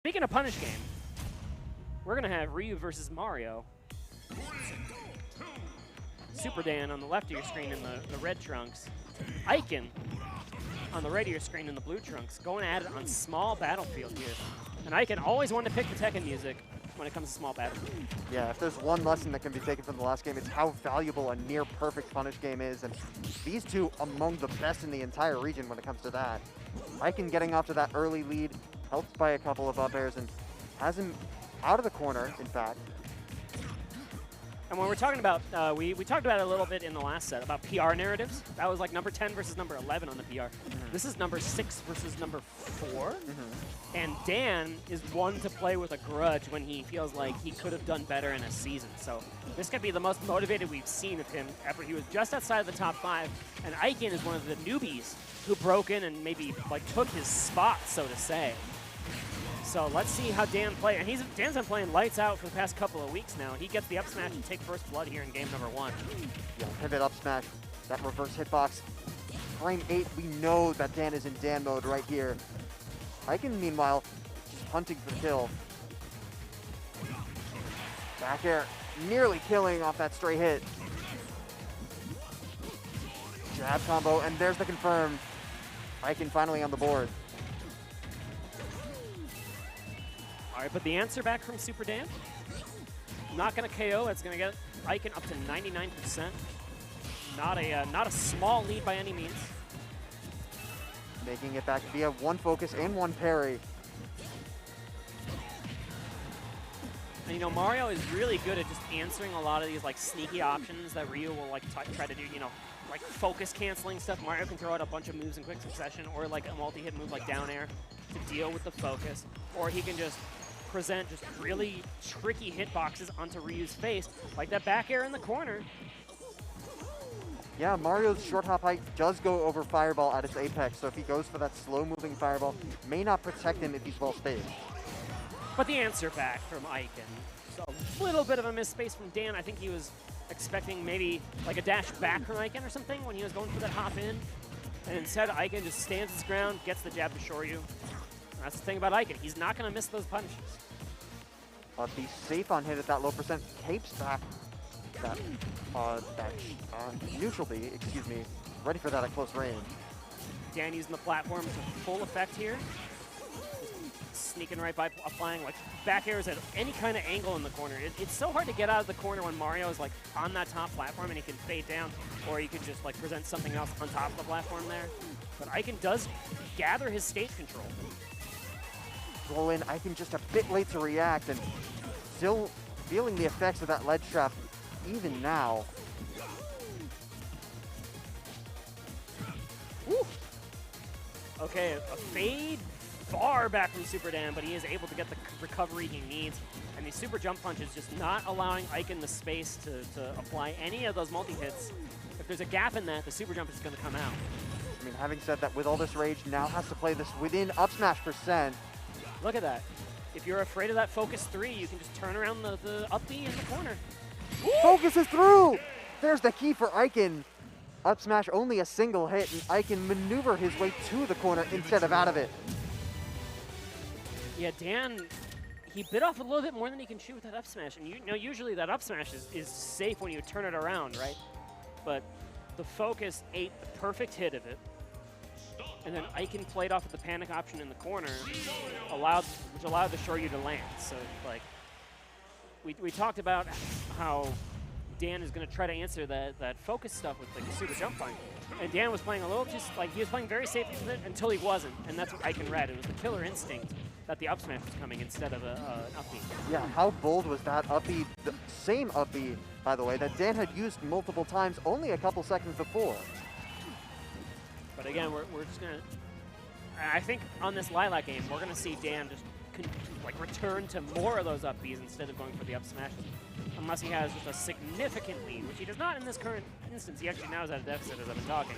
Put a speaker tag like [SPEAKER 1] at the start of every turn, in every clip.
[SPEAKER 1] Speaking of punish game, we're going to have Ryu versus Mario. Super Dan on the left of your screen in the red trunks. Ikan on the right of your screen in the blue trunks, going at it on small battlefield here. And Ikan always wanted to pick the Tekken music when it comes to small battlefield.
[SPEAKER 2] Yeah, if there's one lesson that can be taken from the last game, it's how valuable a near-perfect punish game is. And these two among the best in the entire region when it comes to that. Ikan getting off to that early lead, helped by a couple of up airs, and has him out of the corner, in fact.
[SPEAKER 1] And when we're talking about, we talked about it a little bit in the last set, about PR narratives. That was like number 10 versus number 11 on the PR. This is number 6 versus number 4. And Dan is one to play with a grudge when he feels like he could have done better in a season. So this could be the most motivated we've seen of him ever. He was just outside of the top 5. And Ikan is one of the newbies who broke in and maybe like took his spot, so to say. So let's see how Dan plays. And Dan's been playing lights out for the past couple of weeks now. He gets the up smash and take first blood here in game number 1.
[SPEAKER 2] Yeah, pivot up smash, that reverse hitbox. Frame 8, we know that Dan is in Dan mode right here. Ikan, meanwhile, just hunting for the kill. Back air, nearly killing off that stray hit. Jab combo, and there's the confirmed. Ikan finally on the board.
[SPEAKER 1] All right, but the answer back from Super Dan. Not going to KO. It's going to get Ikan up to 99%. Not a small lead by any means.
[SPEAKER 2] Making it back via one focus and one parry.
[SPEAKER 1] And you know, Mario is really good at just answering a lot of these like sneaky options that Ryu will like try to do, you know, like focus canceling stuff. Mario can throw out a bunch of moves in quick succession, or like a multi-hit move like down air to deal with the focus, or he can just present just really tricky hitboxes onto Ryu's face, like that back air in the corner.
[SPEAKER 2] Yeah, Mario's short hop height does go over Fireball at its apex, so if he goes for that slow-moving Fireball, may not protect him if he's well spaced.
[SPEAKER 1] But the answer back from Ikan. So a little bit of a miss space from Dan. I think he was expecting maybe like a dash back from Ikan or something when he was going for that hop in. And instead, Ikan just stands his ground, gets the jab to Shoryu. And that's the thing about Ikan. He's not going to miss those punishes.
[SPEAKER 2] But be safe on hit at that low percent, capes back that neutral B, excuse me, ready for that at close range.
[SPEAKER 1] Dan using the platform to full effect here. Just sneaking right by, applying like back airs at any kind of angle in the corner. It's so hard to get out of the corner when Mario is like on that top platform and he can fade down, or he can just like present something else on top of the platform there. But Ikan does gather his stage control.
[SPEAKER 2] Roll in, Ikan just a bit late to react, and still feeling the effects of that ledge trap even now.
[SPEAKER 1] Woo. Okay, a fade far back from Super Dan, but he is able to get the recovery he needs. And these super jump punches just not allowing Ikan the space to apply any of those multi-hits. If there's a gap in that, the super jump is going to come out.
[SPEAKER 2] I mean, having said that, with all this rage, now has to play this within up smash %.
[SPEAKER 1] Look at that. If you're afraid of that focus 3, you can just turn around the up B in the corner.
[SPEAKER 2] Focus is through! There's the key for Ikan. Up smash only a single hit, and Ikan maneuver his way to the corner instead of out of it.
[SPEAKER 1] Yeah, Dan, he bit off a little bit more than he can chew with that up smash. And you know, usually that up smash is safe when you turn it around, right? But the focus ate the perfect hit of it. And then Ikan played off of the panic option in the corner, which allowed the Shoryu to land. So, like, we talked about how Dan is going to try to answer that focus stuff with like the super jump punch. And Dan was playing a little just like, he was playing very safe with it until he wasn't. And that's what Ikan read. It was the killer instinct that the up smash was coming instead of an up B.
[SPEAKER 2] Yeah, how bold was that up B? The same up B, by the way, that Dan had used multiple times only a couple seconds before.
[SPEAKER 1] But again, we're just going to, I think on this Lilac game, we're going to see Dan just like return to more of those up Bs instead of going for the up smashes. Unless he has just a significant lead, which he does not in this current instance. He actually now is at a deficit as I've been talking.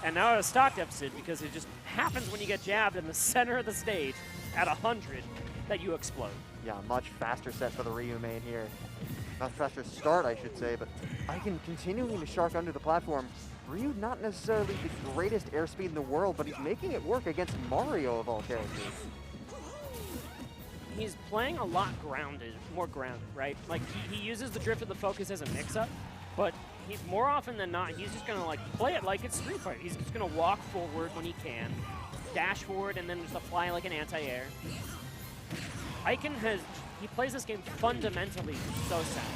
[SPEAKER 1] And now at a stock deficit because it just happens when you get jabbed in the center of the stage at 100 that you explode.
[SPEAKER 2] Yeah, much faster set for the Ryu main here. Much faster start, I should say, but Ikan continuing to shark under the platform. Ryu not necessarily the greatest airspeed in the world, but he's making it work against Mario of all characters.
[SPEAKER 1] he's playing a lot grounded, more grounded, right? Like, he uses the drift of the focus as a mix-up, but he's more often than not, he's just gonna like play it like it's Street Fighter. He's just gonna walk forward when he can, dash forward, and then just apply like an anti-air. Ikan he plays this game fundamentally so sound.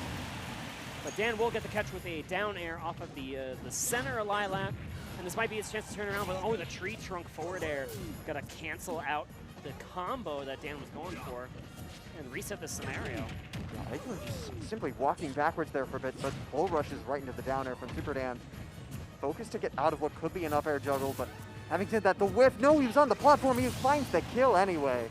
[SPEAKER 1] But Dan will get the catch with a down air off of the center of Lilac, and this might be his chance to turn around, but oh, the tree trunk forward air. Gotta cancel out the combo that Dan was going for and reset the scenario.
[SPEAKER 2] Yeah, Ikan was just simply walking backwards there for a bit, but bull rushes right into the down air from Super Dan. Focus to get out of what could be an up air juggle, but having said that, the whiff, no, he was on the platform, he finds the kill anyway.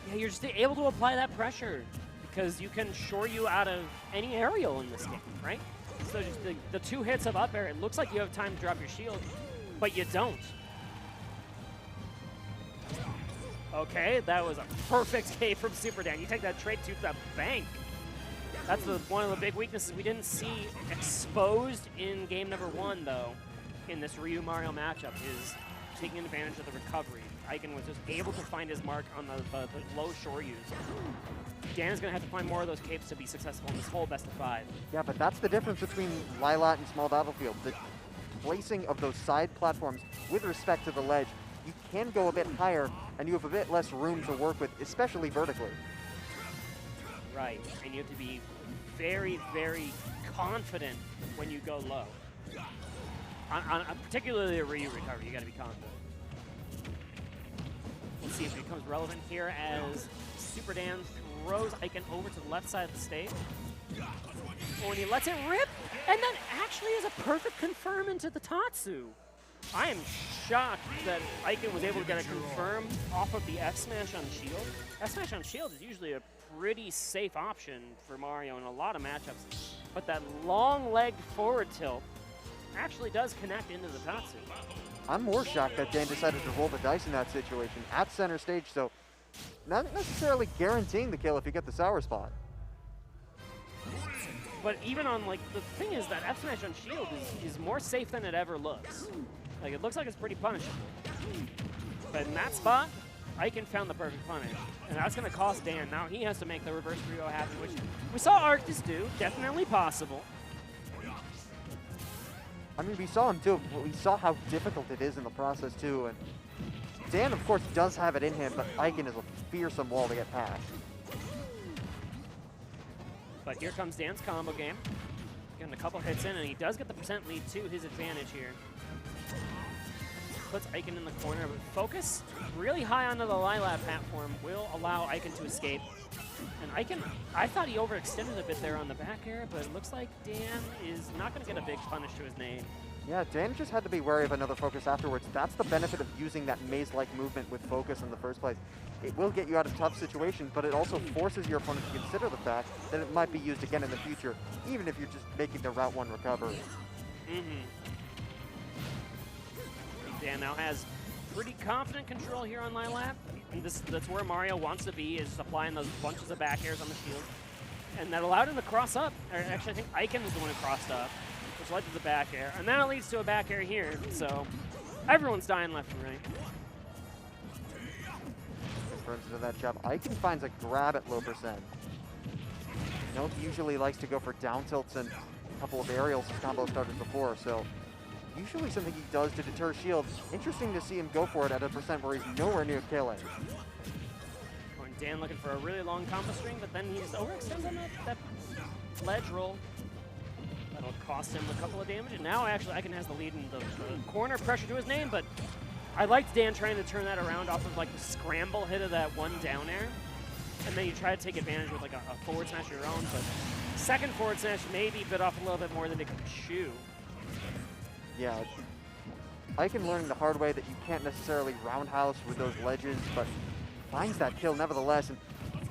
[SPEAKER 1] Yeah, you're just able to apply that pressure because you can shore you out of any aerial in this game, right? So just the 2 hits of up air, it looks like you have time to drop your shield, but you don't. Okay, that was a perfect K from Super Dan. You take that trade to the bank. That's one of the big weaknesses we didn't see exposed in game number 1, though, in this Ryu Mario matchup, is taking advantage of the recovery. Ikan was just able to find his mark on the low shore use. Dan is going to have to find more of those capes to be successful in this whole best of 5.
[SPEAKER 2] Yeah, but that's the difference between Lilat and Small Battlefield. The placing of those side platforms with respect to the ledge, you can go a bit higher, and you have a bit less room to work with, especially vertically.
[SPEAKER 1] Right, and you have to be very, very confident when you go low. On particularly a Ryu recovery, you got to be confident. We'll see if it becomes relevant here as Super Dan throws Ikan over to the left side of the stage. Oh, and he lets it rip, and then actually is a perfect confirm into the Tatsu. I am shocked that Ikan was able to get a confirm off of the F smash on shield. F smash on shield is usually a pretty safe option for Mario in a lot of matchups, but that long-legged forward tilt actually does connect into the Tatsu.
[SPEAKER 2] I'm more shocked that Dan decided to roll the dice in that situation at center stage, so not necessarily guaranteeing the kill if you get the sour spot.
[SPEAKER 1] But even on, like, the thing is that F smash on shield is more safe than it ever looks. Like, it looks like it's pretty punishable. But in that spot, Ikan found the perfect punish. And that's going to cost Dan. Now he has to make the reverse 3-0 happen, which we saw Arctis do. Definitely possible.
[SPEAKER 2] I mean, we saw him do it, but we saw how difficult it is in the process, too. And Dan, of course, does have it in him, but Ikan is a fearsome wall to get past.
[SPEAKER 1] But here comes Dan's combo game. Getting a couple hits in, and he does get the percent lead to his advantage here. Puts Ikan in the corner, but focus really high onto the Lilac platform will allow Ikan to escape. And Ikan, I thought he overextended a bit there on the back air, but it looks like Dan is not going to get a big punish to his name.
[SPEAKER 2] Yeah, Dan just had to be wary of another focus afterwards. That's the benefit of using that maze-like movement with focus in the first place. It will get you out of tough situations, but it also forces your opponent to consider the fact that it might be used again in the future, even if you're just making the Route 1 recovery.
[SPEAKER 1] Dan now has pretty confident control here on Lilac, and that's where Mario wants to be, is applying those bunches of back airs on the shield. And that allowed him to cross up. Or actually, I think Ikan was the one who crossed up, which led to the back air. And then it leads to a back air here, so everyone's dying left and right.
[SPEAKER 2] Confirms into that jump. Ikan finds a grab at low percent. Note usually likes to go for down tilts and a couple of aerials as combo started before, so usually something he does to deter shield. Interesting to see him go for it at a percent where he's nowhere near killing.
[SPEAKER 1] And Dan looking for a really long combo string, but then he just overextends on that ledge roll. That'll cost him a couple of damage, and now actually Ikan has the lead in the corner, pressure to his name, but I liked Dan trying to turn that around off of like the scramble hit of that one down air, and then you try to take advantage with like a forward smash of your own, but second forward smash maybe bit off a little bit more than it could chew.
[SPEAKER 2] Yeah, Ikan learning the hard way that you can't necessarily roundhouse with those ledges, but finds that kill nevertheless, and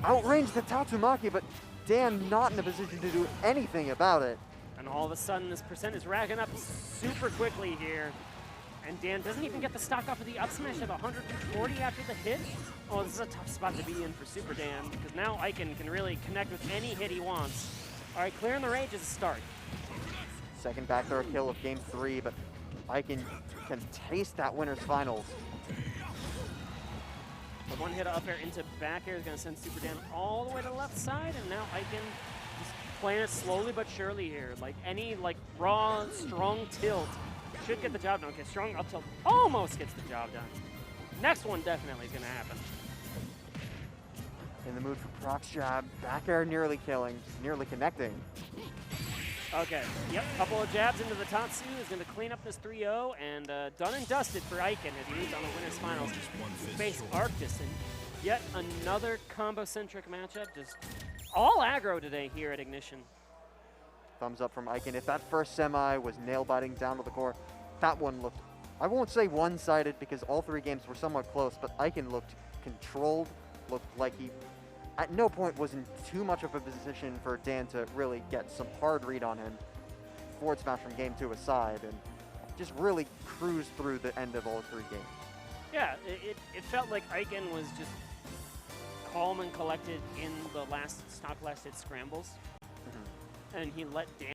[SPEAKER 2] outranged the Tatsumaki, but Dan not in a position to do anything about it.
[SPEAKER 1] And all of a sudden, this percent is racking up super quickly here. And Dan doesn't even get the stock off of the up smash of 140 after the hit. Oh, this is a tough spot to be in for Super Dan, because now Ikan can really connect with any hit he wants. All right, clearing the rage is a start.
[SPEAKER 2] Second back throw kill of game 3, but Ikan can taste that winner's finals.
[SPEAKER 1] The one hit up air into back air is going to send Super Dan all the way to the left side, and now Ikan just playing it slowly but surely here. Like any raw, strong tilt should get the job done. Okay, strong up tilt almost gets the job done. Next one definitely is going to happen.
[SPEAKER 2] In the mood for proc jab, back air nearly killing, nearly connecting.
[SPEAKER 1] Okay, yep, couple of jabs into the Tatsu is going to clean up this 3-0, and done and dusted for Ikan as he moves on the winner's finals to face Arctis. And yet another combo-centric matchup, just all aggro today here at Ignition.
[SPEAKER 2] Thumbs up from Ikan. If that first semi was nail-biting down to the core, that one looked, I won't say one-sided because all three games were somewhat close, but Ikan looked controlled, looked like he at no point was in too much of a position for Dan to really get some hard read on him. Forward smash from game 2 aside, and just really cruise through the end of all three games.
[SPEAKER 1] Yeah, it felt like Ikan was just calm and collected in the last stock last hit scrambles, and he let Dan